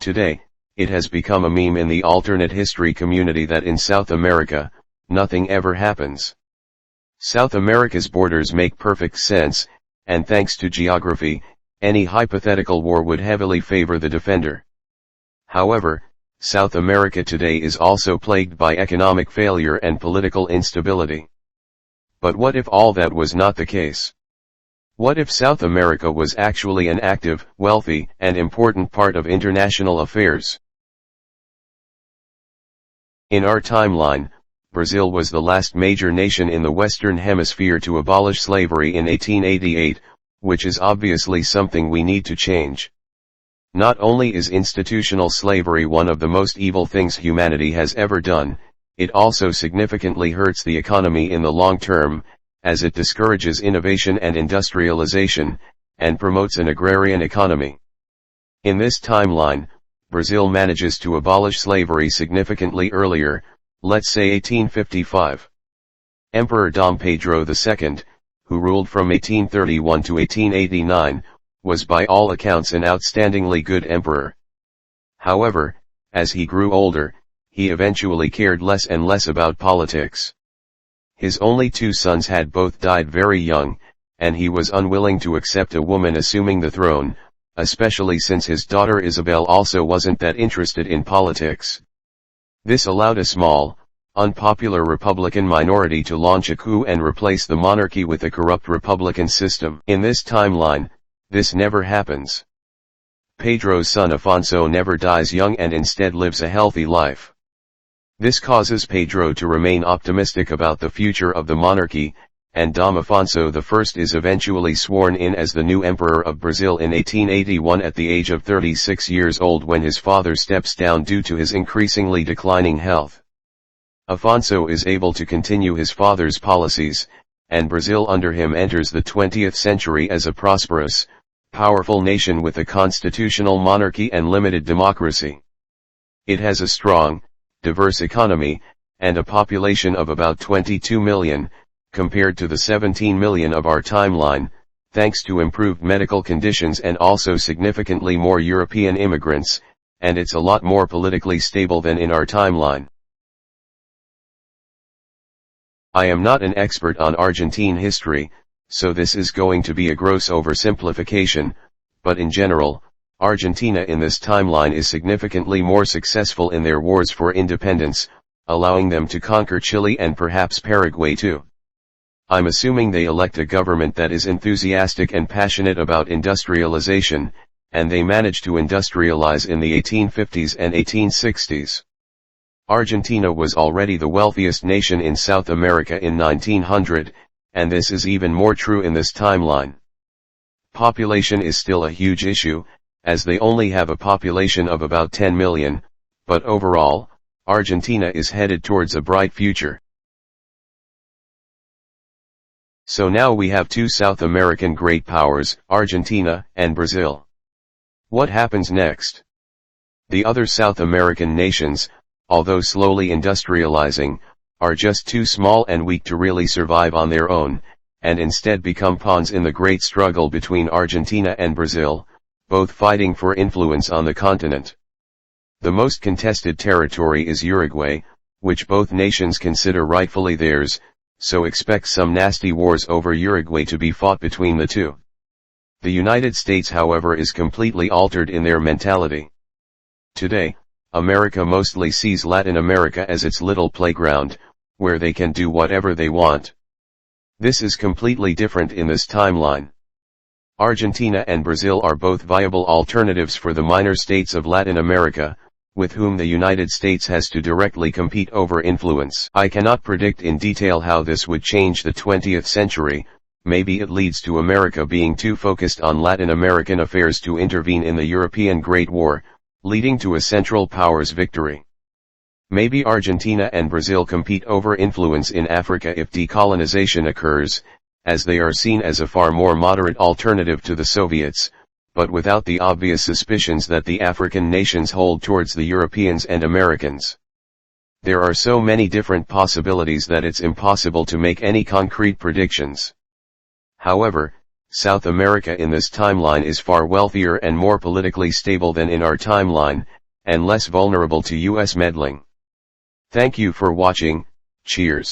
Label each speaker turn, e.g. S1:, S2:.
S1: Today, it has become a meme in the alternate history community that in South America, nothing ever happens. South America's borders make perfect sense, and thanks to geography, any hypothetical war would heavily favor the defender. However, South America today is also plagued by economic failure and political instability. But what if all that was not the case? What if South America was actually an active, wealthy, and important part of international affairs? In our timeline, Brazil was the last major nation in the Western Hemisphere to abolish slavery in 1888, which is obviously something we need to change. Not only is institutional slavery one of the most evil things humanity has ever done, it also significantly hurts the economy in the long term, as it discourages innovation and industrialization, and promotes an agrarian economy. In this timeline, Brazil manages to abolish slavery significantly earlier, let's say 1855. Emperor Dom Pedro II, who ruled from 1831 to 1889, was by all accounts an outstandingly good emperor. However, as he grew older, he eventually cared less and less about politics. His only two sons had both died very young, and he was unwilling to accept a woman assuming the throne, especially since his daughter Isabel also wasn't that interested in politics. This allowed a small, unpopular Republican minority to launch a coup and replace the monarchy with a corrupt Republican system. In this timeline, this never happens. Pedro's son Afonso never dies young and instead lives a healthy life. This causes Pedro to remain optimistic about the future of the monarchy, and Dom Afonso I is eventually sworn in as the new emperor of Brazil in 1881 at the age of 36 years old when his father steps down due to his increasingly declining health. Afonso is able to continue his father's policies, and Brazil under him enters the 20th century as a prosperous, powerful nation with a constitutional monarchy and limited democracy. It has a strong, diverse economy, and a population of about 22 million, compared to the 17 million of our timeline, thanks to improved medical conditions and also significantly more European immigrants, and it's a lot more politically stable than in our timeline. I am not an expert on Argentine history, so this is going to be a gross oversimplification, but in general, Argentina in this timeline is significantly more successful in their wars for independence, allowing them to conquer Chile and perhaps Paraguay too. I'm assuming they elect a government that is enthusiastic and passionate about industrialization, and they managed to industrialize in the 1850s and 1860s. Argentina was already the wealthiest nation in South America in 1900, and this is even more true in this timeline. Population is still a huge issue, as they only have a population of about 10 million, but overall, Argentina is headed towards a bright future. So now we have two South American great powers, Argentina and Brazil. What happens next? The other South American nations, although slowly industrializing, are just too small and weak to really survive on their own, and instead become pawns in the great struggle between Argentina and Brazil, both fighting for influence on the continent. The most contested territory is Uruguay, which both nations consider rightfully theirs, so expect some nasty wars over Uruguay to be fought between the two. The United States, however, is completely altered in their mentality. Today, America mostly sees Latin America as its little playground, where they can do whatever they want. This is completely different in this timeline. Argentina and Brazil are both viable alternatives for the minor states of Latin America, with whom the United States has to directly compete over influence. I cannot predict in detail how this would change the 20th century. Maybe it leads to America being too focused on Latin American affairs to intervene in the European Great War, leading to a Central Powers victory. Maybe Argentina and Brazil compete over influence in Africa if decolonization occurs, as they are seen as a far more moderate alternative to the Soviets, but without the obvious suspicions that the African nations hold towards the Europeans and Americans. There are so many different possibilities that it's impossible to make any concrete predictions. However, South America in this timeline is far wealthier and more politically stable than in our timeline, and less vulnerable to US meddling. Thank you for watching, cheers.